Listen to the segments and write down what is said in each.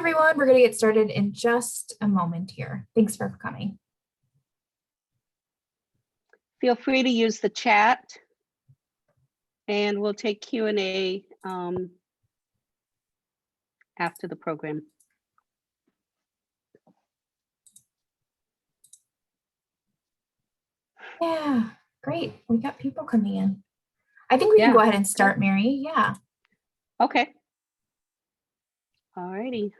everyone, we're going to get started in just a moment here. Thanks for coming. Feel free to use the chat and we'll take Q&A after the program. Yeah, great. We got people coming in. I think we can go ahead and start, Mary. Yeah. Okay. All righty.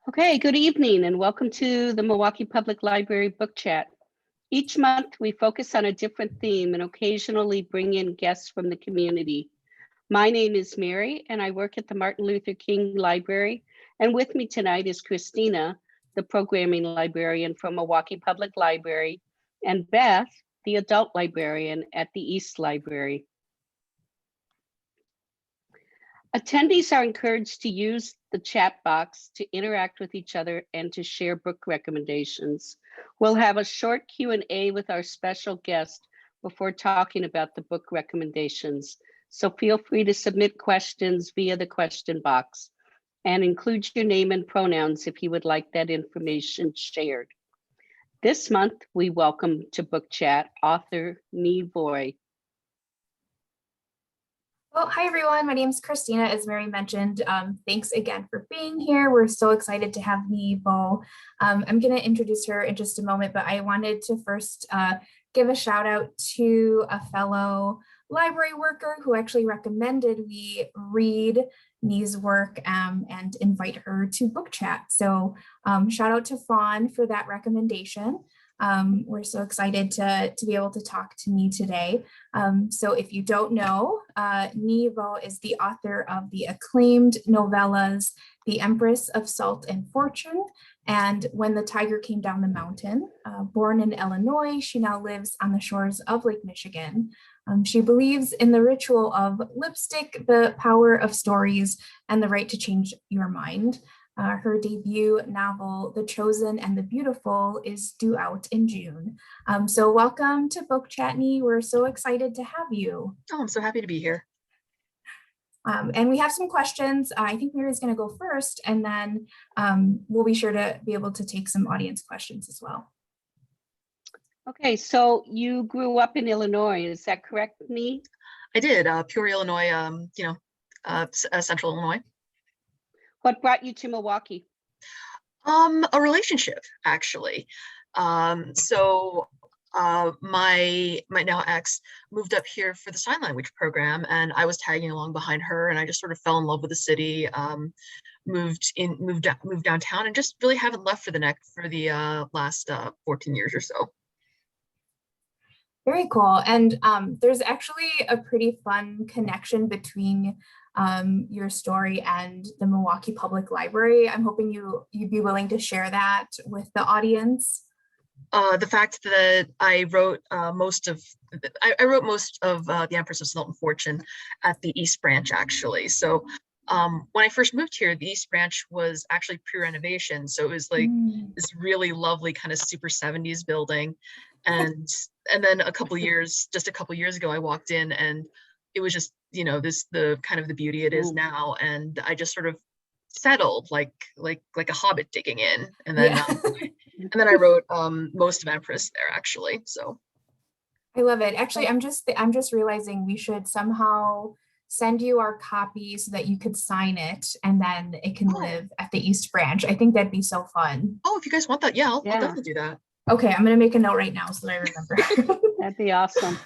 Okay, good evening and welcome to the Milwaukee Public Library Book Chat. Each month we focus on a different theme and occasionally bring in guests from the community. My name is Mary and I work at the Martin Luther King Library, and with me tonight is Christina, the programming librarian from Milwaukee Public Library, and Beth, the adult librarian at the East Library. Attendees are encouraged to use the chat box to interact with each other and to share book recommendations. We'll have a short Q&A with our special guest before talking about the book recommendations. So feel free to submit questions via the question box and include your name and pronouns if you would like that information shared. This month, we welcome to Book Chat author Nghi Vo. Well, hi everyone. My name is Christina, as Mary mentioned. Thanks again for being here. We're so excited to have Nghi Vo. I'm going to introduce her in just a moment, but I wanted to first give a shout out to a fellow library worker who actually recommended we read Nghi's work and invite her to Book Chat. So shout out to Fawn for that recommendation. We're so excited to be able to talk to Nghi today. So if you don't know, Nghi Vo is the author of the acclaimed novellas, The Empress of Salt and Fortune, and When the Tiger Came Down the Mountain. Born in Illinois, she now lives on the shores of Lake Michigan. She believes in the ritual of lipstick, the power of stories, and the right to change your mind. Her debut novel, The Chosen and the Beautiful, is due out in June. So welcome to Book Chat, Nghi. We're so excited to have you. Oh, I'm so happy to be here. And we have some questions. I think Mary's going to go first, and then we'll be sure to be able to take some audience questions as well. Okay, so you grew up in Illinois, is that correct, Nghi? I did, Peoria, Illinois, central Illinois. What brought you to Milwaukee? A relationship, actually. My now ex moved up here for the sign language program, and I was tagging along behind her, and I just sort of fell in love with the city. Moved downtown, and just really haven't left for the last 14 years or so. Very cool. And there's actually a pretty fun connection between your story and the Milwaukee Public Library. I'm hoping you'd be willing to share that with the audience. The fact that I wrote most of the Empress of Salt and Fortune at the East Branch, actually. So when I first moved here, the East Branch was actually pre-renovation. So it was like this really lovely kind of super 70s building. And then a couple years ago, I walked in and it was just, the kind of the beauty it is now. And I just sort of settled like a hobbit digging in. And then, and then I wrote most of Empress there, actually. So I love it. Actually, I'm just realizing we should somehow send you our copy so that you could sign it, and then it can live at the East Branch. I think that'd be so fun. Oh, if you guys want that, I'll definitely do that. Okay, I'm gonna make a note right now so that I remember. That'd be awesome.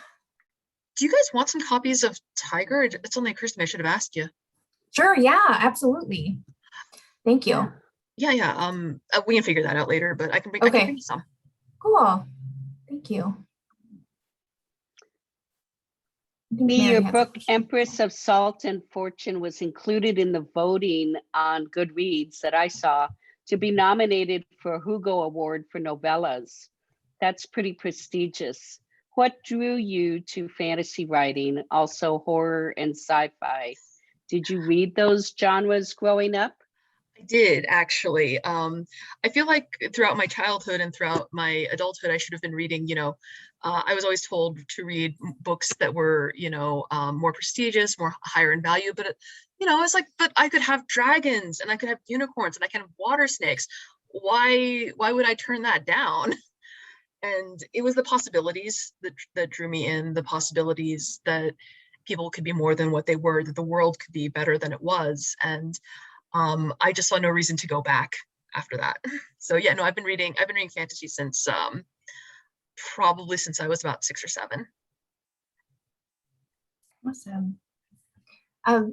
Do you guys want some copies of Tiger? It's only occurs to me I should have asked you. Sure, yeah, absolutely. Thank you. Yeah. We can figure that out later, but I can bring you some. Cool. Thank you. Your book, Empress of Salt and Fortune, was included in the voting on Goodreads that I saw to be nominated for a Hugo Award for novellas. That's pretty prestigious. What drew you to fantasy writing, also horror and sci-fi? Did you read those genres growing up? I did actually. I feel like throughout my childhood and throughout my adulthood, I should have been reading, I was always told to read books that were, more prestigious, more higher in value. But, I was like, but I could have dragons and I could have unicorns and I can have water snakes. Why would I turn that down? And it was the possibilities that drew me in, the possibilities that people could be more than what they were, that the world could be better than it was. And I just saw no reason to go back after that. So yeah, no, I've been reading fantasy since probably since I was about 6 or 7. Awesome.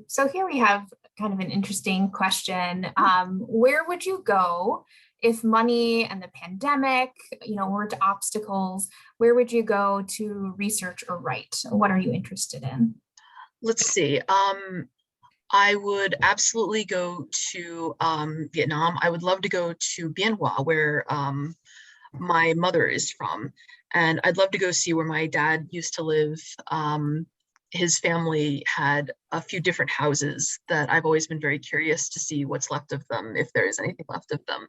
So here we have kind of an interesting question. Where would you go if money and the pandemic, weren't obstacles? Where would you go to research or write? What are you interested in? Let's see. I would absolutely go to Vietnam. I would love to go to Bien Hoa, where my mother is from. And I'd love to go see where my dad used to live. His family had a few different houses that I've always been very curious to see what's left of them, if there is anything left of them.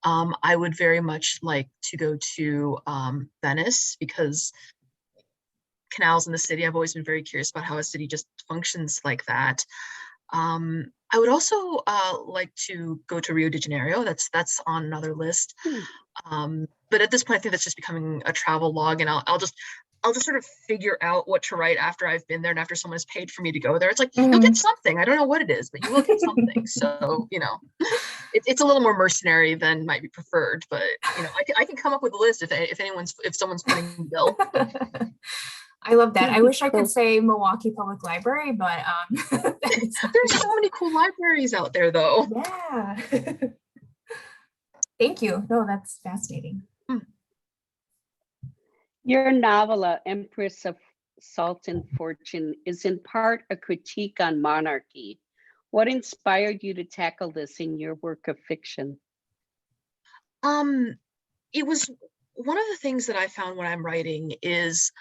I would very much like to go to Venice, because canals in the city, I've always been very curious about how a city just functions like that. I would also like to go to Rio de Janeiro. That's on another list. But at this point, I think that's just becoming a travel log, and I'll just sort of figure out what to write after I've been there and after someone has paid for me to go there. It's like, you'll get something. I don't know what it is, but you will get something. So, it's a little more mercenary than might be preferred, but I can come up with a list if someone's putting the bill. I love that. I wish I could say Milwaukee Public Library, but there's so many cool libraries out there, though. Yeah. Thank you. No, that's fascinating. Your novel, Empress of Salt and Fortune, is in part a critique on monarchy. What inspired you to tackle this in your work of fiction? It was one of the things that I found when I'm writing is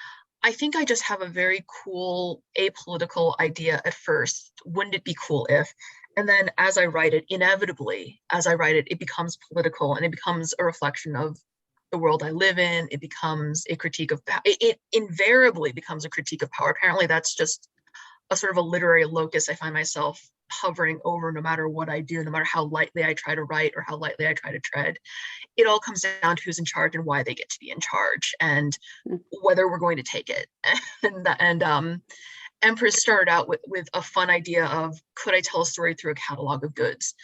I think I just have a very cool apolitical idea at first. Wouldn't it be cool if? And then as I write it, inevitably, it becomes political and it becomes a reflection of the world I live in. It becomes a critique of, it invariably becomes a critique of power. Apparently that's just a sort of a literary locus I find myself hovering over no matter what I do, no matter how lightly I try to write or how lightly I try to tread. It all comes down to who's in charge and why they get to be in charge and whether we're going to take it. And Empress started out with a fun idea of, could I tell a story through a catalog of goods?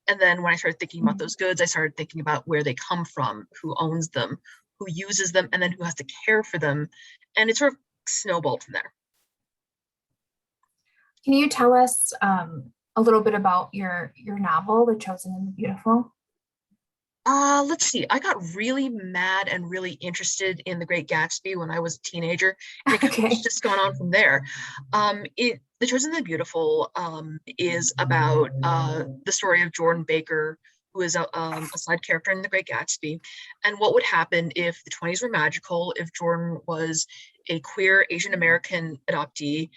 And then when I started thinking about those goods, I started thinking about where they come from, who owns them, who uses them, and then who has to care for them. And it sort of snowballed from there. Can you tell us a little bit about your novel, The Chosen and the Beautiful? Let's see. I got really mad and really interested in The Great Gatsby when I was a teenager, and it kind of just gone on from there. The Chosen and the Beautiful is about the story of Jordan Baker, who is a side character in The Great Gatsby, and what would happen if the 20s were magical, if Jordan was a queer Asian American adoptee,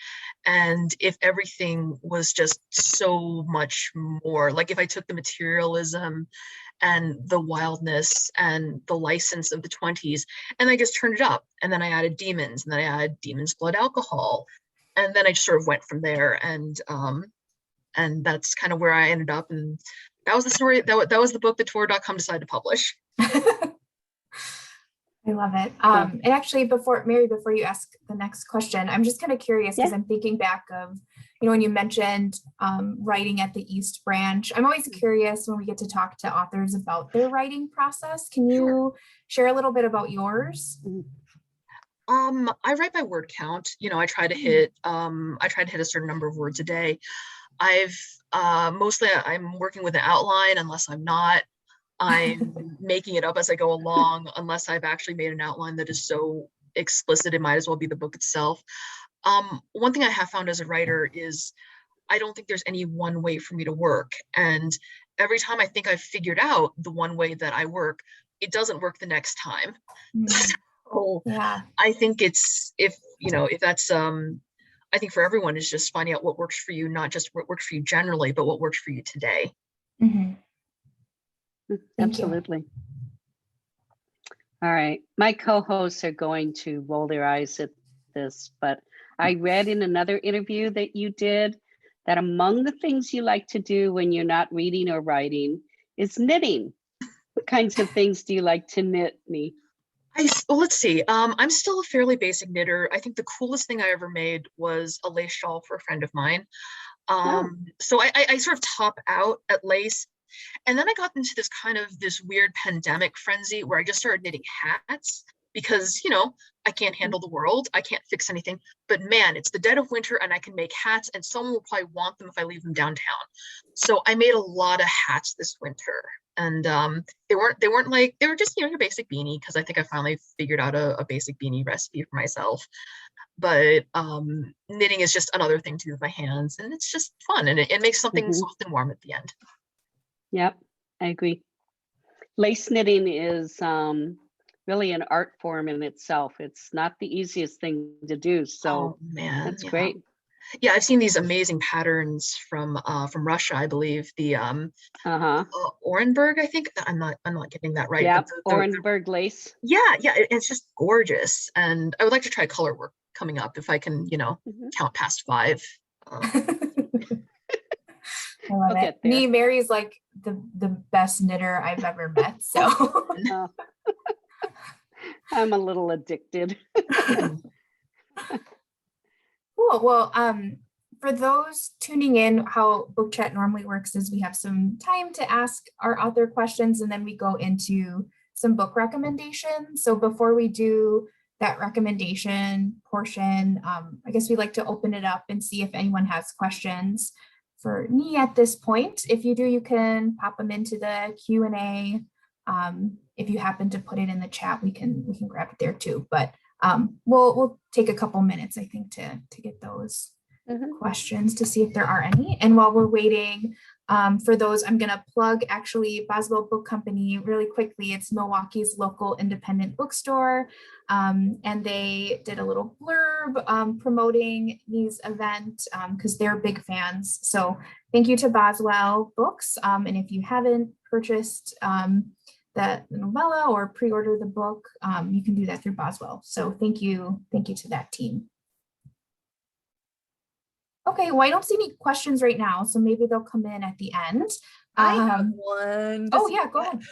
and if everything was just so much more. Like if I took the materialism and the wildness and the license of the 20s and I just turned it up, and then I added demons, and then I added demons, blood, alcohol, and then I just sort of went from there, and that's kind of where I ended up. And that was the story. That was the book that Tor.com decided to publish. I love it. And actually, before you ask the next question, I'm just kind of curious because I'm thinking back of, when you mentioned writing at the East Branch. I'm always curious when we get to talk to authors about their writing process. Can you share a little bit about yours? I write by word count. I try to hit a certain number of words a day. I'm working with an outline, unless I'm not. I'm making it up as I go along, unless I've actually made an outline that is so explicit it might as well be the book itself. One thing I have found as a writer is I don't think there's any one way for me to work. And every time I think I've figured out the one way that I work, it doesn't work the next time. So I think I think for everyone is just finding out what works for you, not just what works for you generally, but what works for you today. Mhm. Thank you. Absolutely. All right, my co-hosts are going to roll their eyes at this, but I read in another interview that you did that among the things you like to do when you're not reading or writing is knitting. What kinds of things do you like to knit, me? Well, let's see. I'm still a fairly basic knitter. I think the coolest thing I ever made was a lace shawl for a friend of mine. Oh. So I sort of top out at lace. And then I got into this weird pandemic frenzy where I just started knitting hats because, I can't handle the world. I can't fix anything. But man, it's the dead of winter and I can make hats and someone will probably want them if I leave them downtown. So I made a lot of hats this winter. And they weren't like, they were just, your basic beanie, because I think I finally figured out a basic beanie recipe for myself. But knitting is just another thing to do with my hands, and it's just fun, and it makes something soft and warm at the end. Yep, I agree. Lace knitting is really an art form in itself. It's not the easiest thing to do, so man, that's great. Yeah, I've seen these amazing patterns from Russia, I believe. The Orenburg, I think. I'm not getting that right. Yeah, Orenburg lace. Yeah, it's just gorgeous, and I would like to try color work coming up if I can, count past 5. I love it. Me, Mary's like the best knitter I've ever met. So I'm a little addicted. Cool. Well, for those tuning in, how Book Chat normally works is we have some time to ask our author questions, and then we go into some book recommendations. So before we do that recommendation portion, I guess we'd like to open it up and see if anyone has questions for me at this point. If you do, you can pop them into the Q&A. If you happen to put it in the chat, we can grab it there too. But we'll take a couple minutes, I think, to get those questions to see if there are any. And while we're waiting for those, I'm going to plug actually Boswell Book Company really quickly. It's Milwaukee's local independent bookstore. And they did a little blurb promoting these events because they're big fans. So thank you to Boswell Books. And if you haven't purchased the novella or pre-order the book, you can do that through Boswell. So thank you to that team. Okay, well, I don't see any questions right now, so maybe they'll come in at the end. I have one. Oh yeah, go ahead.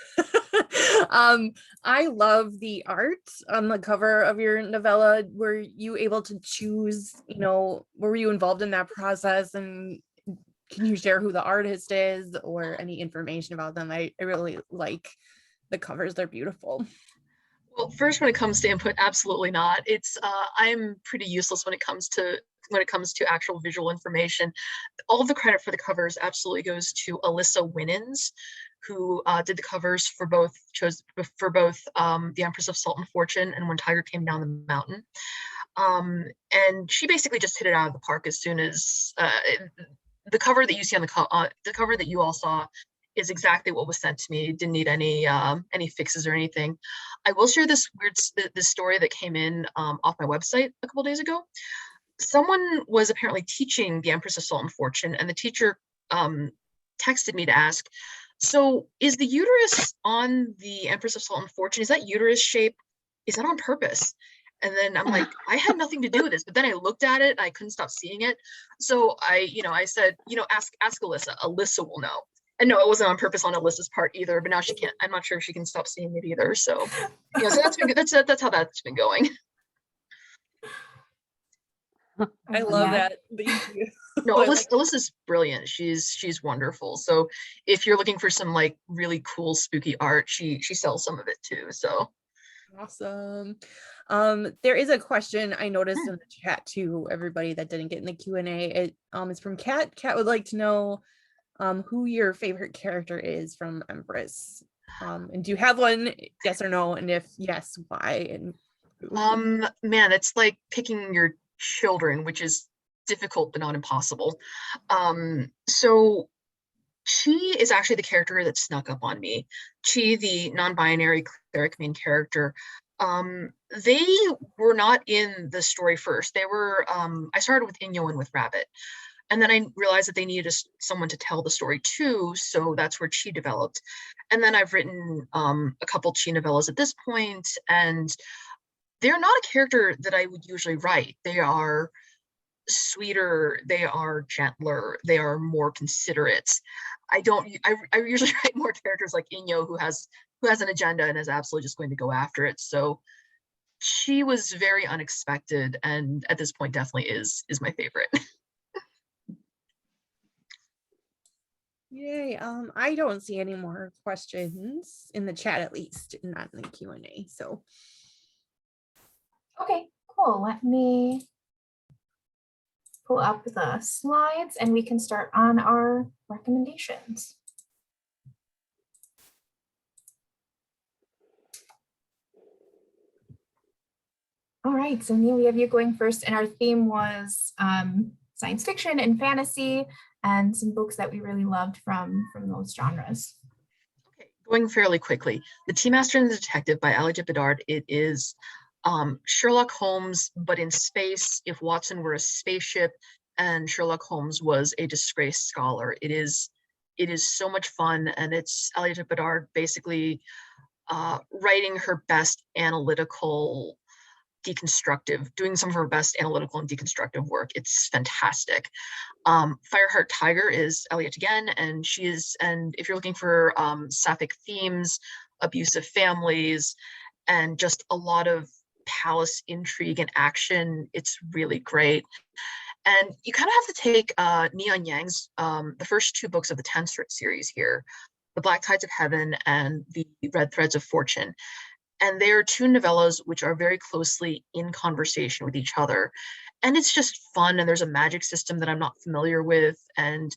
I love the art on the cover of your novella. Were you able to choose, were you involved in that process? And can you share who the artist is or any information about them? I really like the covers. They're beautiful. Well, first, when it comes to input, absolutely not. It's I'm pretty useless when it comes to actual visual information. All of the credit for the covers absolutely goes to Alyssa Winans, who did the covers for both The Empress of Salt and Fortune and When Tiger Came Down the Mountain. And she basically just hit it out of the park as soon as the cover that you see on the cover that you all saw is exactly what was sent to me. Didn't need any fixes or anything. I will share this story that came in off my website a couple days ago. Someone was apparently teaching The Empress of Salt and Fortune, and the teacher texted me to ask, so is the uterus on The Empress of Salt and Fortune, is that uterus shape, is that on purpose? And then I'm like, I had nothing to do with this, but then I looked at it, I couldn't stop seeing it. So I said, ask Alyssa. Alyssa will know. And no, it wasn't on purpose on Alyssa's part either, but now she can't, I'm not sure if she can stop seeing it either. So, so that's been good. That's how that's been going. I love that. Thank you. No, Alyssa's brilliant. She's wonderful. So if you're looking for some like really cool spooky art, she sells some of it too. So awesome. There is a question I noticed in the chat to everybody that didn't get in the Q&A. It is from Kat. Kat would like to know who your favorite character is from Empress. And do you have one? Yes or no? And if yes, why? And man, it's like picking your children, which is difficult but not impossible. So Chi is actually the character that snuck up on me. Chi, the non-binary cleric main character. They were not in the story first. They were I started with Inyo and with Rabbit. And then I realized that they needed someone to tell the story too, so that's where Chi developed. And then I've written a couple Chi novellas at this point, and they're not a character that I would usually write. They are sweeter, they are gentler, they are more considerate. I usually write more characters like Inyo, who has an agenda and is absolutely just going to go after it. So she was very unexpected, and at this point definitely is my favorite. Yay. I don't see any more questions in the chat, at least not in the Q&A. So Okay, cool. Let me pull up the slides and we can start on our recommendations. All right, so Neil, we have you going first, and our theme was science fiction and fantasy, and some books that we really loved from those genres. Okay, going fairly quickly. The Tea Master and the Detective by Alida Bedard. It is Sherlock Holmes, but in space, if Watson were a spaceship and Sherlock Holmes was a disgraced scholar. It is so much fun, and it's Alida Bedard basically writing her best analytical doing some of her best analytical and deconstructive work. It's fantastic. Fireheart Tiger is Eliot again, and if you're looking for sapphic themes, abusive families, and just a lot of palace intrigue and action, it's really great. And you kind of have to take Neon Yang's, the first two books of the 10 series here, The Black Tides of Heaven and The Red Threads of Fortune. And they are two novellas which are very closely in conversation with each other. And it's just fun, and there's a magic system that I'm not familiar with. And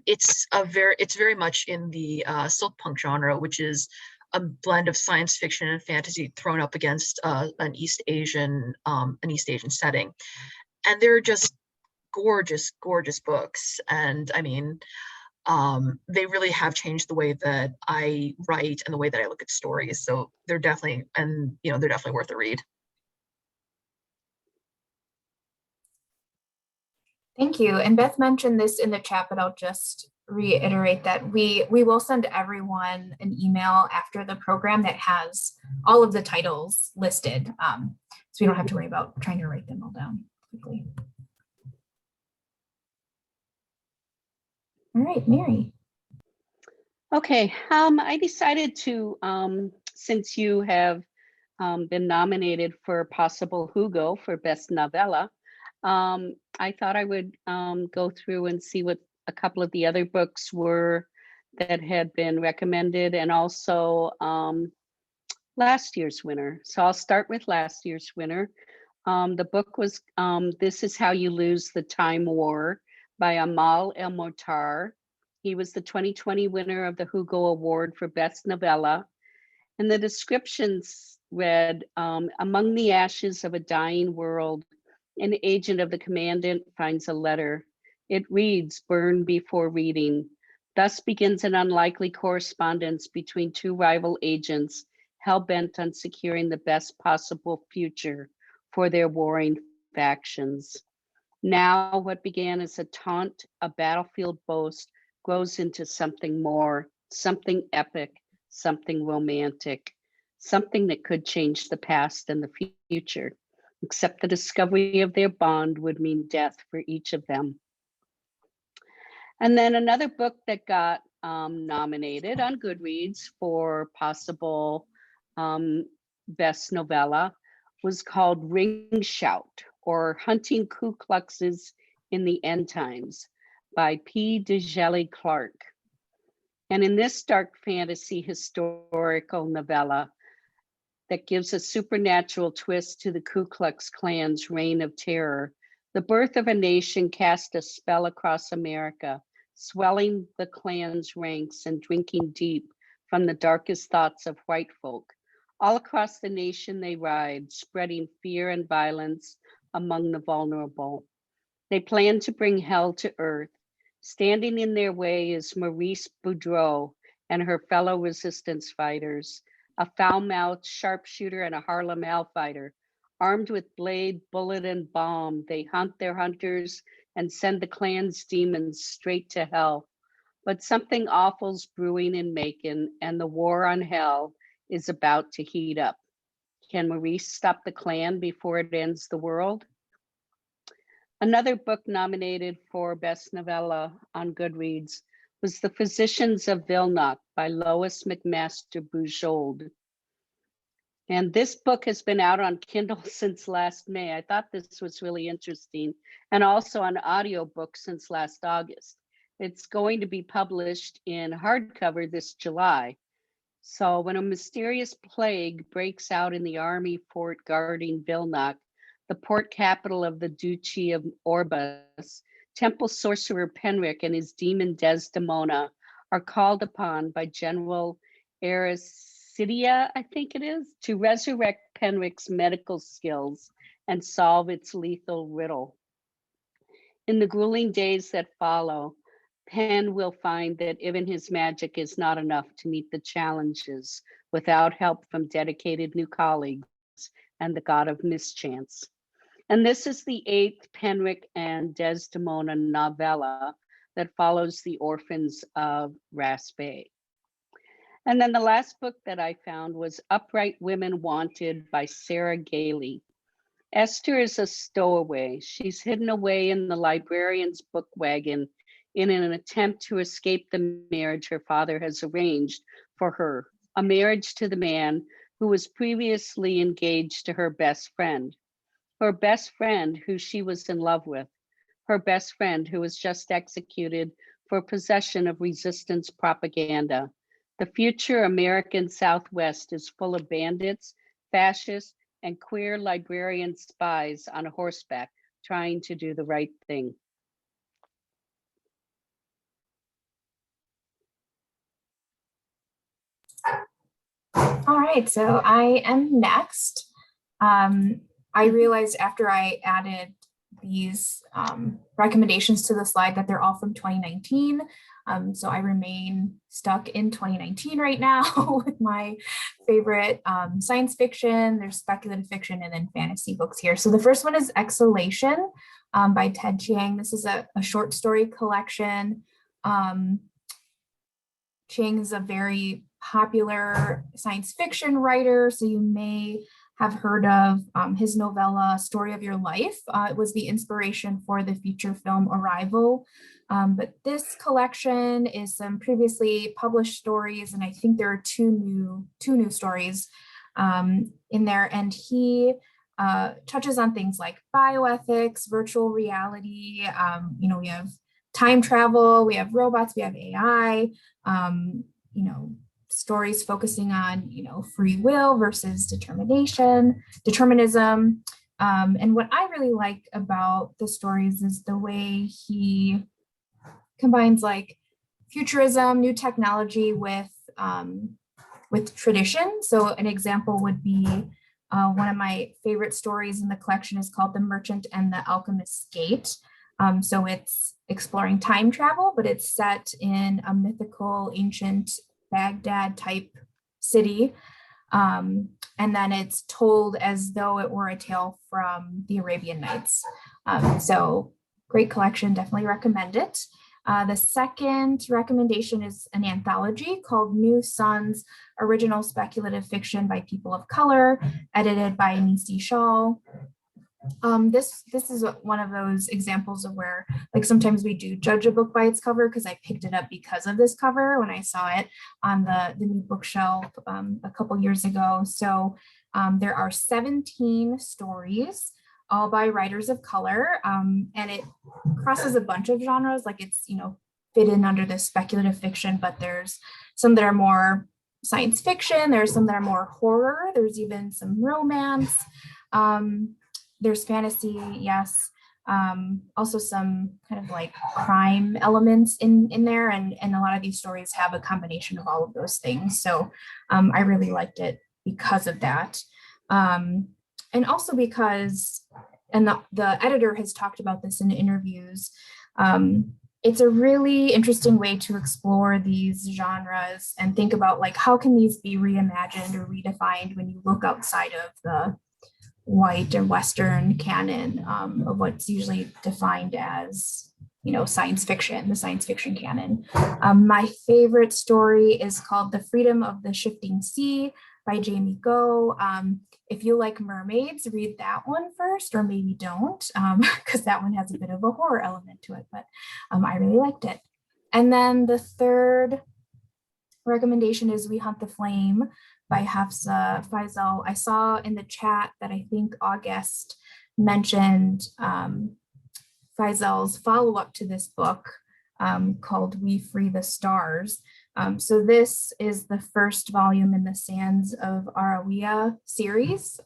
it's very much in the silk punk genre, which is a blend of science fiction and fantasy thrown up against an East Asian setting. And they're just gorgeous, gorgeous books. And I mean, they really have changed the way that I write and the way that I look at stories. So they're definitely worth a read. Thank you. And Beth mentioned this in the chat, but I'll just reiterate that we will send everyone an email after the program that has all of the titles listed. So we don't have to worry about trying to write them all down quickly. All right, Mary. Okay, I decided to, since you have been nominated for a possible Hugo for Best Novella, I thought I would go through and see what a couple of the other books were that had been recommended, and also last year's winner. So I'll start with last year's winner. The book was This Is How You Lose the Time War by Amal El-Mortar. He was the 2020 winner of the Hugo Award for Best Novella. And the descriptions read, among the ashes of a dying world, an agent of the commandant finds a letter. It reads, burn before reading. Thus begins an unlikely correspondence between two rival agents hell-bent on securing the best possible future for their warring factions. Now, what began as a taunt, a battlefield boast, grows into something more, something epic, something romantic, something that could change the past and the future, except the discovery of their bond would mean death for each of them. And then another book that got nominated on Goodreads for possible best novella was called Ring Shout, or Hunting Ku Kluxes in the End Times by P. DeJelly Clark. And in this dark fantasy historical novella that gives a supernatural twist to the Ku Klux Klan's reign of terror, the birth of a nation cast a spell across America, swelling the Klan's ranks and drinking deep from the darkest thoughts of white folk. All across the nation they ride, spreading fear and violence among the vulnerable. They plan to bring hell to earth. Standing in their way is Maurice Boudreau and her fellow resistance fighters, a foul-mouthed sharpshooter and a Harlem Al fighter, Armed with blade, bullet, and bomb, they hunt their hunters and send the clan's demons straight to hell. But something awful's brewing in Macon, and the war on hell is about to heat up. Can Maurice stop the clan before it ends the world? Another book nominated for Best Novella on Goodreads was The Physicians of Vilnock by Lois McMaster Bujold. And this book has been out on Kindle since last May. I thought this was really interesting, and also on audiobook since last August. It's going to be published in hardcover this July. So when a mysterious plague breaks out in the army fort guarding Vilnock, the port capital of the Duchy of Orbus, temple sorcerer Penric and his demon Desdemona are called upon by General Ericidia, I think it is, to resurrect Penric's medical skills and solve its lethal riddle. In the grueling days that follow, Penn will find that even his magic is not enough to meet the challenges without help from dedicated new colleagues and the god of mischance. And this is the 8th Penric and Desdemona novella that follows the orphans of Raspe. And then the last book that I found was Upright Women Wanted by Sarah Gailey. Esther is a stowaway. She's hidden away in the librarian's book wagon in an attempt to escape the marriage her father has arranged for her, a marriage to the man who was previously engaged to her best friend who she was in love with, her best friend who was just executed for possession of resistance propaganda. The future American Southwest is full of bandits, fascists, and queer librarian spies on horseback trying to do the right thing. All right, so I am next. I realized after I added these recommendations to the slide that they're all from 2019. So I remain stuck in 2019 right now with my favorite science fiction, there's speculative fiction, and then fantasy books here. So the first one is Exhalation by Ted Chiang. This is a short story collection. Chiang is a very popular science fiction writer, so you may have heard of his novella, Story of Your Life. It was the inspiration for the feature film Arrival. But this collection is some previously published stories, and I think there are two new stories in there. And he touches on things like bioethics, virtual reality. We have time travel, we have robots, we have AI. Stories focusing on, free will versus determinism. And what I really like about the stories is the way he combines like futurism, new technology with tradition. So an example would be one of my favorite stories in the collection is called The Merchant and the Alchemist's Gate. So it's exploring time travel, but it's set in a mythical ancient Baghdad type city. And then it's told as though it were a tale from the Arabian Nights. So great collection, definitely recommend it. The second recommendation is an anthology called New Suns, Original Speculative Fiction by People of Color, edited by Nisi Shaw. This is one of those examples of where, like, sometimes we do judge a book by its cover, because I picked it up because of this cover when I saw it on the new bookshelf a couple years ago. So there are 17 stories, all by writers of color, and it crosses a bunch of genres. Like, it's fit in under this speculative fiction, but there's some that are more science fiction, there's some that are more horror, there's even some romance. There's fantasy, yes. Also some kind of like crime elements in there. And a lot of these stories have a combination of all of those things. So I really liked it because of that. And also because, and the editor has talked about this in interviews, it's a really interesting way to explore these genres and think about, like, how can these be reimagined or redefined when you look outside of white and Western canon of what's usually defined as, science fiction, the science fiction canon. My favorite story is called The Freedom of the Shifting Sea by Jamie Go. If you like mermaids, read that one first, or maybe don't, because that one has a bit of a horror element to it, but I really liked it. And then the third recommendation is We Hunt the Flame by Hafsa Faisal. I saw in the chat that I think August mentioned Faisal's follow-up to this book called We Free the Stars. So this is the first volume in the Sands of Arawiya series.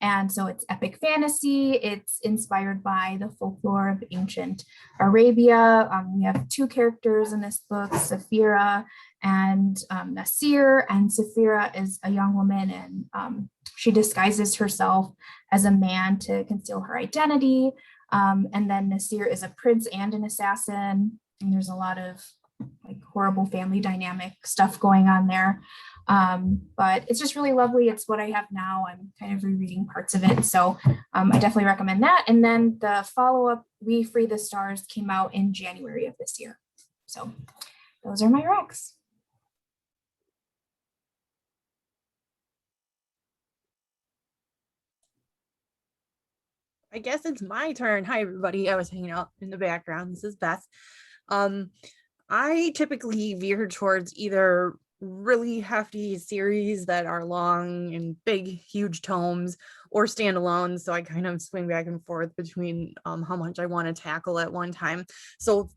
And so it's epic fantasy. It's inspired by the folklore of ancient Arabia. We have two characters in this book, Saphira and Nasir. And Saphira is a young woman, and she disguises herself as a man to conceal her identity. And then Nasir is a prince and an assassin. And there's a lot of horrible family dynamic stuff going on there. But it's just really lovely. It's what I have now. I'm kind of rereading parts of it. So I definitely recommend that. And then the follow-up, We Free the Stars, came out in January of this year. So those are my recs. I guess it's my turn. Hi, everybody. I was hanging out in the background. This is Beth. I typically veer towards either really hefty series that are long and big, huge tomes, or standalones. So I kind of swing back and forth between how much I want to tackle at one time. So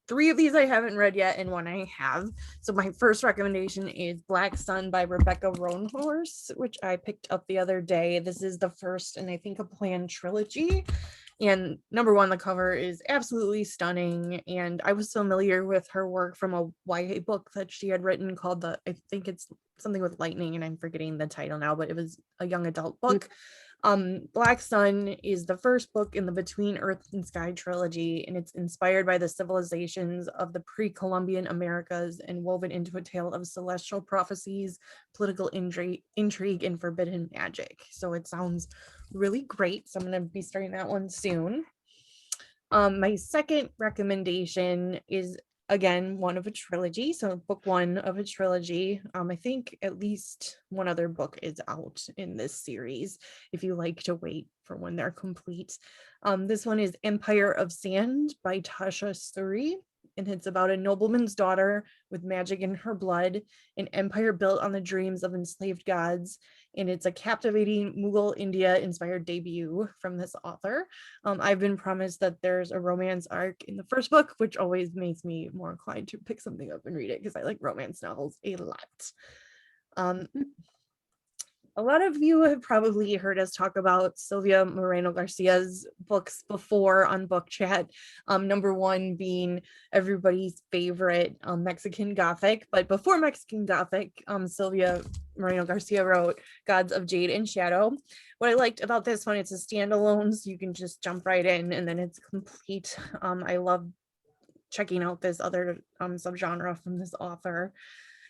3 of these I haven't read yet, and 1 I have. So my first recommendation is Black Sun by Rebecca Roanhorse, which I picked up the other day. This is the first, and I think a planned trilogy. And number 1, the cover is absolutely stunning. And I was familiar with her work from a YA book that she had written called I think it's something with lightning, and I'm forgetting the title now, but it was a young adult book. Black Sun is the first book in the Between Earth and Sky trilogy, and it's inspired by the civilizations of the pre-Columbian Americas and woven into a tale of celestial prophecies, political intrigue, and forbidden magic. So it sounds really great. So I'm going to be starting that one soon. My second recommendation is, again, one of a trilogy. So book 1 of a trilogy. I think at least one other book is out in this series, if you like to wait for when they're complete. This one is Empire of Sand by Tasha Suri. And it's about a nobleman's daughter with magic in her blood, an empire built on the dreams of enslaved gods. And it's a captivating Mughal India inspired debut from this author. I've been promised that there's a romance arc in the first book, which always makes me more inclined to pick something up and read it, because I like romance novels a lot. A lot of you have probably heard us talk about Silvia Moreno Garcia's books before on Book Chat. Number 1 being everybody's favorite Mexican Gothic. But before Mexican Gothic, Silvia Moreno Garcia wrote Gods of Jade and Shadow. What I liked about this one, it's a standalone, so you can just jump right in and then it's complete. I love checking out this other subgenre from this author.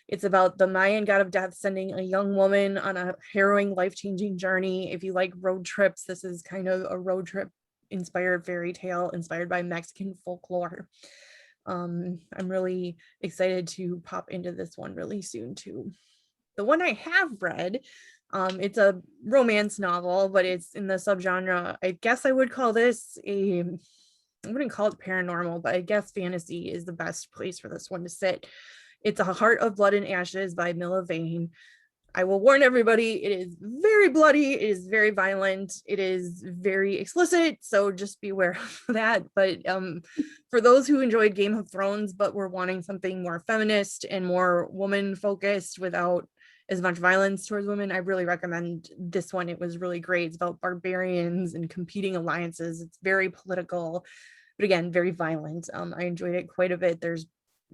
It's about the Mayan god of death sending a young woman on a harrowing, life-changing journey. If you like road trips, this is kind of a road trip inspired fairy tale inspired by Mexican folklore. I'm really excited to pop into this one really soon too. The one I have read, it's a romance novel, but it's in the subgenre. I guess I would call this I wouldn't call it paranormal, but I guess fantasy is the best place for this one to sit. It's A Heart of Blood and Ashes by Mila Vane. I will warn everybody, it is very bloody, it is very violent, it is very explicit, so just be aware of that. But for those who enjoyed Game of Thrones but were wanting something more feminist and more woman-focused without as much violence towards women, I really recommend this one. It was really great. It's about barbarians and competing alliances. It's very political, but again, very violent. I enjoyed it quite a bit.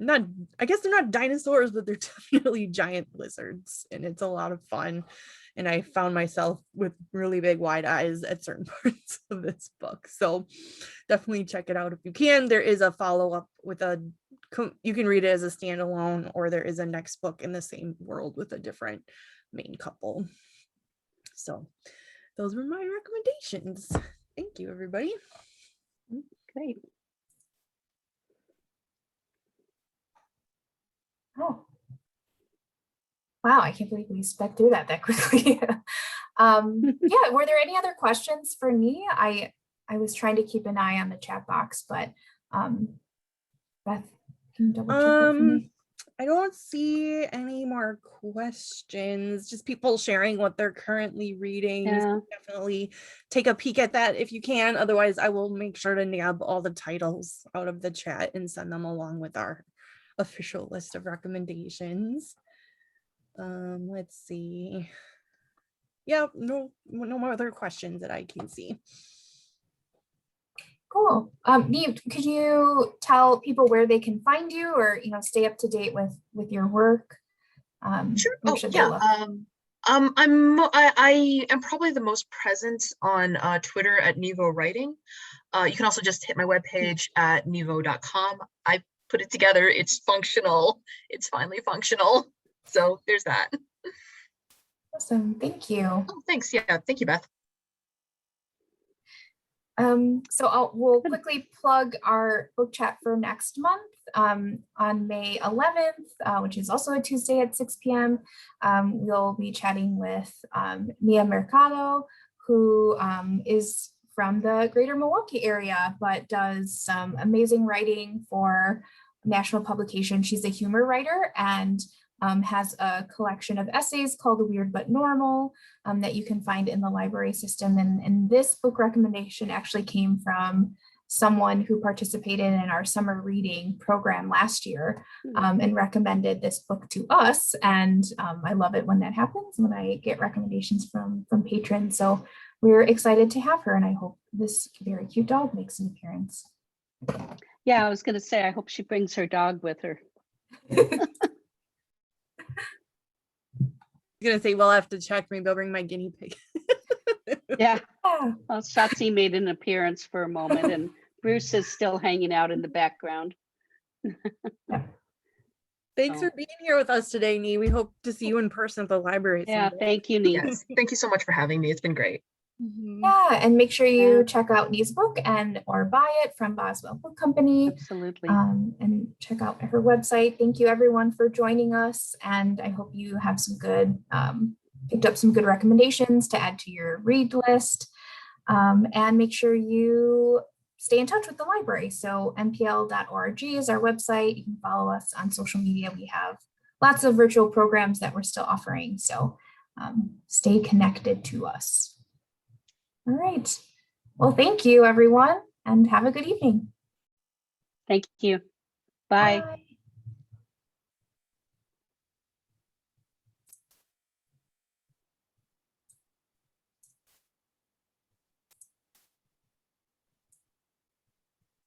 I guess they're not dinosaurs, but they're definitely giant lizards, and it's a lot of fun. And I found myself with really big wide eyes at certain parts of this book. So definitely check it out if you can. There is a follow-up with you can read it as a standalone, or there is a next book in the same world with a different main couple. So those were my recommendations. Thank you, everybody. Great. Oh. Wow, I can't believe we sped through that quickly. Yeah, were there any other questions for me? I was trying to keep an eye on the chat box, but Beth, can you double check that for me? I don't see any more questions, just people sharing what they're currently reading. Yeah. So definitely take a peek at that if you can. Otherwise, I will make sure to nab all the titles out of the chat and send them along with our official list of recommendations. Let's see. Yeah, no more other questions that I can see. Cool. Neve, could you tell people where they can find you, or stay up to date with your work? Sure. Where Oh, should they yeah. look? I am probably the most present on Twitter at Nghi Vo Writing. You can also just hit my webpage at nghivo.com. I put it together. It's functional. It's finally functional. So there's that. Awesome. Thank you. Oh, thanks. Yeah. Thank you, Beth. So we'll quickly plug our book chat for next month. On May 11th, which is also a Tuesday at 6 p.m., we'll be chatting with Mia Mercado, who is from the greater Milwaukee area, but does some amazing writing for national publication. She's a humor writer and has a collection of essays called Weird But Normal that you can find in the library system. And this book recommendation actually came from someone who participated in our summer reading program last year and recommended this book to us. And I love it when that happens, when I get recommendations from patrons. So we're excited to have her, and I hope this very cute dog makes an appearance. Yeah, I was going to say, I hope she brings her dog with her. Gonna say we'll have to check. Maybe I'll bring my guinea pig. Yeah. Well, Shotzi made an appearance for a moment, and Bruce is still hanging out in the background. Thanks So. for being here with us today, Nee. We hope to see you in person at the library. Yeah, someday. thank you, Nee. Yes. Thank you so much for having me. It's been great. Yeah, and make sure you check out Nee's book or buy it from Boswell Book Company. Absolutely. And check out her website. Thank you everyone for joining us, and I hope you have some good picked up some good recommendations to add to your read list. And make sure you stay in touch with the library. So mpl.org is our website. You can follow us on social media. We have lots of virtual programs that we're still offering. So stay connected to us. All right. Well, thank you, everyone, and have a good evening. Thank you. Bye. Bye.